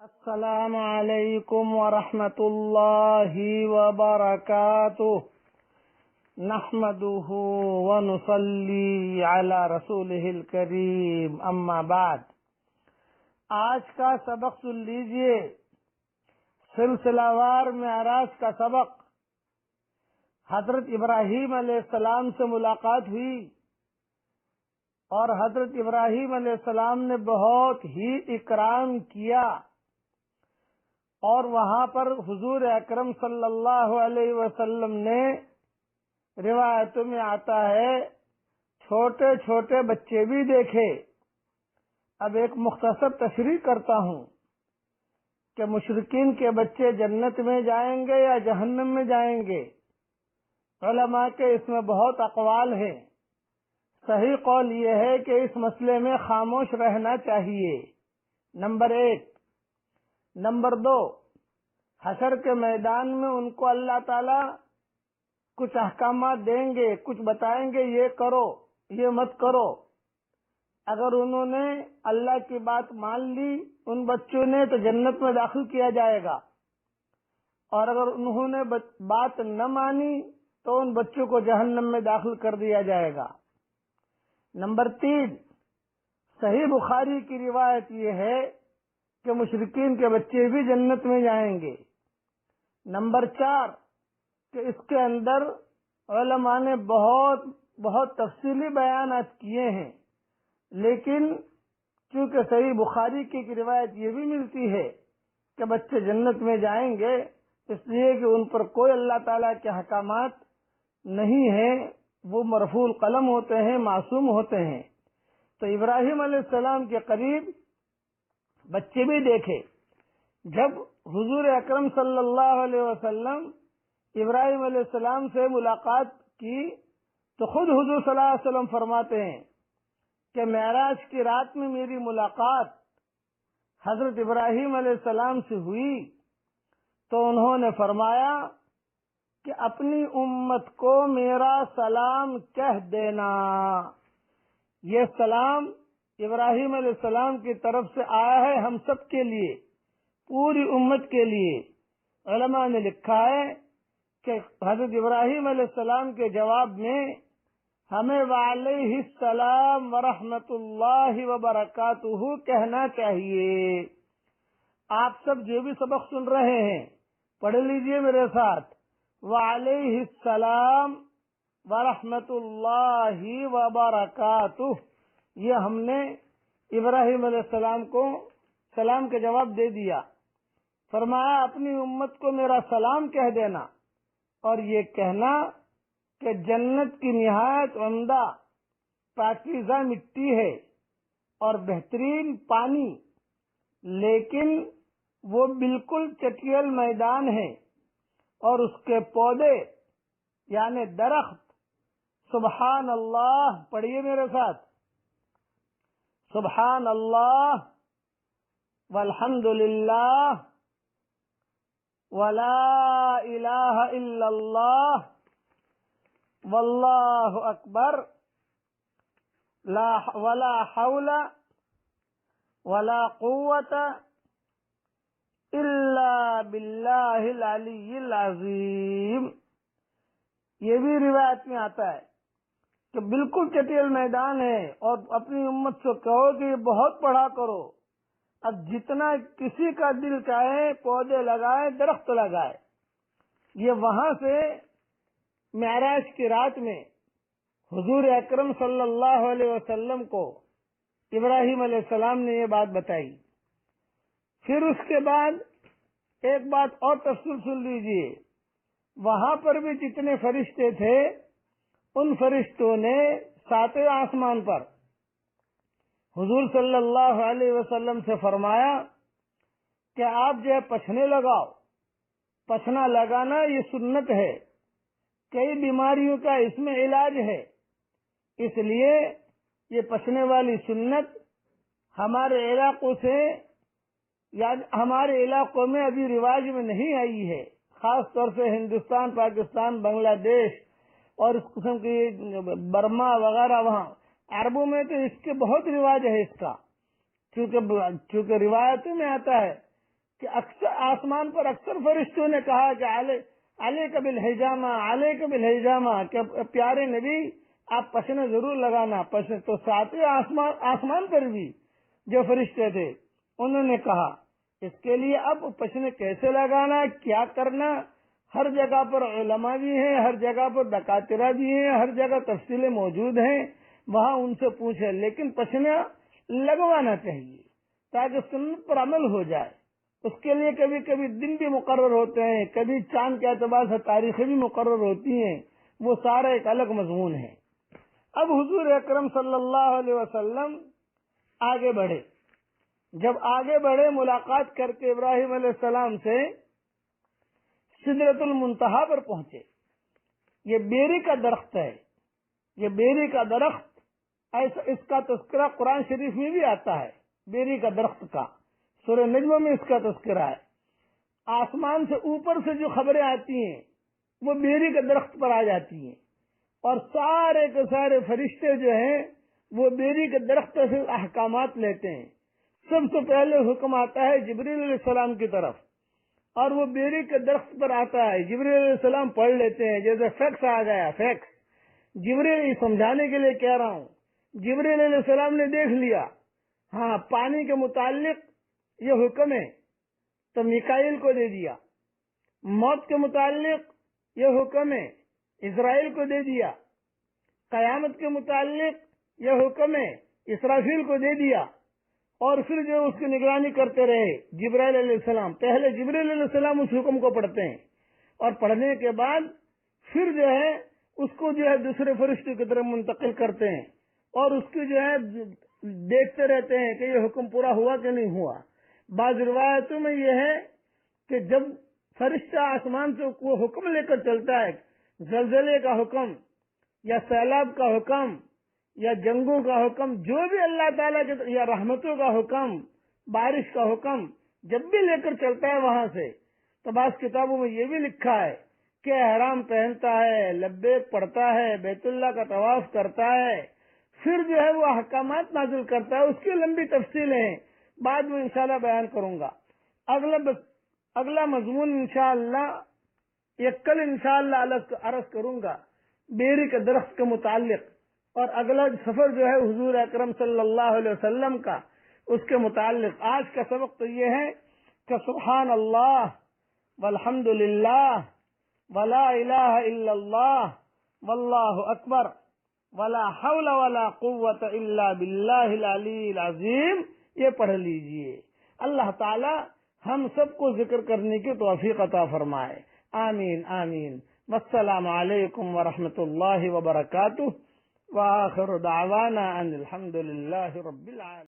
السلام علیکم ورحمۃ اللہ وبرکاتہ نحمده ونصلی علی رسولہ الکریم اما بعد۔ آج کا سبق سن لیجئے، سلسلہ وار معراج کا سبق۔ حضرت ابراہیم علیہ السلام سے ملاقات ہوئی اور حضرت ابراہیم علیہ السلام نے بہت ہی اکرام کیا، اور وہاں پر حضور اکرم صلی اللہ علیہ وسلم نے، روایتوں میں آتا ہے، چھوٹے چھوٹے بچے بھی دیکھے۔ اب ایک مختصر تشریح کرتا ہوں کہ مشرکین کے بچے جنت میں جائیں گے یا جہنم میں جائیں گے۔ علماء کے اس میں بہت اقوال ہیں۔ صحیح قول یہ ہے کہ اس مسئلے میں خاموش رہنا چاہیے، نمبر 1۔ نمبر 2، حشر کے میدان میں ان کو اللہ تعالی کچھ احکامات دیں گے، کچھ بتائیں گے، یہ کرو، یہ مت کرو۔ اگر انہوں نے اللہ کی بات مان لی ان بچوں نے تو جنت میں داخل کیا جائے گا، اور اگر انہوں نے بات نہ مانی تو ان بچوں کو جہنم میں داخل کر دیا جائے گا۔ نمبر 3، صحیح بخاری کی روایت یہ ہے کہ مشرکین کے بچے بھی جنت میں جائیں گے۔ نمبر 4، کہ اس کے اندر علماء نے بہت تفصیلی بیانات کیے ہیں، لیکن چونکہ صحیح بخاری کی روایت یہ بھی ملتی ہے کہ بچے جنت میں جائیں گے، اس لیے کہ ان پر کوئی اللہ تعالیٰ کے احکامات نہیں ہیں، وہ مرفوع القلم ہوتے ہیں، معصوم ہوتے ہیں۔ تو ابراہیم علیہ السلام کے قریب بچے بھی دیکھے۔ جب حضور اکرم صلی اللہ علیہ وسلم ابراہیم علیہ السلام سے ملاقات کی تو خود حضور صلی اللہ علیہ وسلم فرماتے ہیں کہ معراج کی رات میں میری ملاقات حضرت ابراہیم علیہ السلام سے ہوئی تو انہوں نے فرمایا کہ اپنی امت کو میرا سلام کہہ دینا۔ یہ سلام ابراہیم علیہ السلام کی طرف سے آیا ہے ہم سب کے لیے، پوری امت کے لیے۔ علماء نے لکھا ہے کہ حضرت ابراہیم علیہ السلام کے جواب میں ہمیں وعلیہ السلام ورحمۃ اللہ وبرکاتہ کہنا چاہیے۔ آپ سب جو بھی سبق سن رہے ہیں پڑھ لیجئے میرے ساتھ، وعلیہ السلام ورحمۃ اللہ وبرکاتہ۔ یہ ہم نے ابراہیم علیہ السلام کو سلام کے جواب دے دیا۔ فرمایا اپنی امت کو میرا سلام کہہ دینا، اور یہ کہنا کہ جنت کی نہایت عمدہ پاکیزہ مٹی ہے اور بہترین پانی، لیکن وہ بالکل چٹیل میدان ہے، اور اس کے پودے یعنی درخت، سبحان اللہ، پڑھیے میرے ساتھ، سبحان اللہ والحمد للہ ولا الہ الا اللہ واللہ اکبر ولا حول ولا قوت الا باللہ العلی العظیم۔ یہ بھی روایت میں آتا ہے کہ بالکل چٹیل میدان ہے، اور اپنی امت سے کہو کہ یہ بہت پڑھا کرو۔ اب جتنا کسی کا دل چاہے پودے لگائے، درخت لگائے۔ یہ وہاں سے معراج کی رات میں حضور اکرم صلی اللہ علیہ وسلم کو ابراہیم علیہ السلام نے یہ بات بتائی۔ پھر اس کے بعد ایک بات اور تفصیل سن لیجئے، وہاں پر بھی جتنے فرشتے تھے ان فرشتوں نے 7ویں آسمان پر حضور صلی اللہ علیہ وسلم سے فرمایا کہ آپ جو ہے پچھنے لگاؤ۔ پچھنا لگانا یہ سنت ہے، کئی بیماریوں کا اس میں علاج ہے، اس لیے یہ پچھنے والی سنت ہمارے علاقوں سے یا ہمارے علاقوں میں ابھی رواج میں نہیں آئی ہے، خاص طور سے ہندوستان، پاکستان، بنگلہ دیش اور اس قسم کی برما وغیرہ، وہاں عربوں میں تو اس کے بہت رواج ہے اس کا، چونکہ روایتوں میں آتا ہے کہ اکثر آسمان پر اکثر فرشتوں نے کہا کہ علیک بالحجامہ، علیک بالحجامہ، کہ پیارے نبی آپ پشن ضرور لگانا، پشن۔ تو ساتویں آسمان پر بھی جو فرشتے تھے انہوں نے کہا اس کے لیے اب پشن کیسے لگانا، کیا کرنا۔ ہر جگہ پر علماء بھی ہیں، ہر جگہ پر دکاترہ بھی ہیں، ہر جگہ تفصیلیں موجود ہیں، وہاں ان سے پوچھے، لیکن پشنا لگوانا چاہیے تاکہ سنت پر عمل ہو جائے۔ اس کے لیے کبھی کبھی دن بھی مقرر ہوتے ہیں، کبھی چاند کے اعتبار سے تاریخیں بھی مقرر ہوتی ہیں، وہ سارا ایک الگ مضمون ہے۔ اب حضور اکرم صلی اللہ علیہ وسلم آگے بڑھے، جب آگے بڑھے ملاقات کر کے ابراہیم علیہ السلام سے سدرۃ المنتہا پر پہنچے۔ یہ بیری کا درخت ہے، یہ بیری کا درخت، ایسا اس کا تذکرہ قرآن شریف میں بھی آتا ہے، بیری کا درخت کا، سورہ نجم میں اس کا تذکرہ ہے۔ آسمان سے اوپر سے جو خبریں آتی ہیں وہ بیری کے درخت پر آ جاتی ہیں، اور سارے کے سارے فرشتے جو ہیں وہ بیری کے درخت سے احکامات لیتے ہیں۔ سب سے پہلے حکم آتا ہے جبریل علیہ السلام کی طرف، اور وہ بیری کے درخت پر آتا ہے، جبریل علیہ السلام پڑھ لیتے ہیں، جیسے فیکس آ گیا، فیکس جبریل سمجھانے کے لیے کہہ رہا ہوں۔ جبریل علیہ السلام نے دیکھ لیا، ہاں پانی کے متعلق یہ حکم ہے تو میکائیل کو دے دیا، موت کے متعلق یہ حکم ہے اسرائیل کو دے دیا، قیامت کے متعلق یہ حکم ہے اسرافیل کو دے دیا، اور پھر جو اس کی نگرانی کرتے رہے جبرائیل علیہ السلام۔ پہلے جبرائیل علیہ السلام اس حکم کو پڑھتے ہیں، اور پڑھنے کے بعد پھر جو ہے اس کو جو ہے دوسرے فرشتے کی طرف منتقل کرتے ہیں، اور اس کی جو ہے دیکھتے رہتے ہیں کہ یہ حکم پورا ہوا کہ نہیں ہوا۔ بعض روایتوں میں یہ ہے کہ جب فرشتہ آسمان سے وہ حکم لے کر چلتا ہے، زلزلے کا حکم یا سیلاب کا حکم یا جنگوں کا حکم، جو بھی اللہ تعالیٰ کے، یا رحمتوں کا حکم، بارش کا حکم جب بھی لے کر چلتا ہے وہاں سے، تو بعض کتابوں میں یہ بھی لکھا ہے کہ احرام پہنتا ہے، لبیک پڑھتا ہے، بیت اللہ کا طواف کرتا ہے، پھر جو ہے وہ احکامات نازل کرتا ہے۔ اس کی لمبی تفصیلیں ہیں، بعد میں انشاءاللہ بیان کروں گا۔ اگلا مضمون انشاءاللہ یہ کل انشاءاللہ عرض کروں گا بیری کے درخت کے متعلق، اور اگلا سفر جو ہے حضور اکرم صلی اللہ علیہ وسلم کا، اس کے متعلق۔ آج کا سبق تو یہ ہے کہ سبحان اللہ والحمد للہ ولا الہ الا اللہ واللہ اکبر ولا حول ولا قوت الا باللہ العلی العظیم، یہ پڑھ لیجئے۔ اللہ تعالی ہم سب کو ذکر کرنے کی توفیق عطا فرمائے، آمین آمین۔ والسلام علیکم ورحمۃ اللہ وبرکاتہ، وآخر دعوانا ان الحمد للہ رب العالمین۔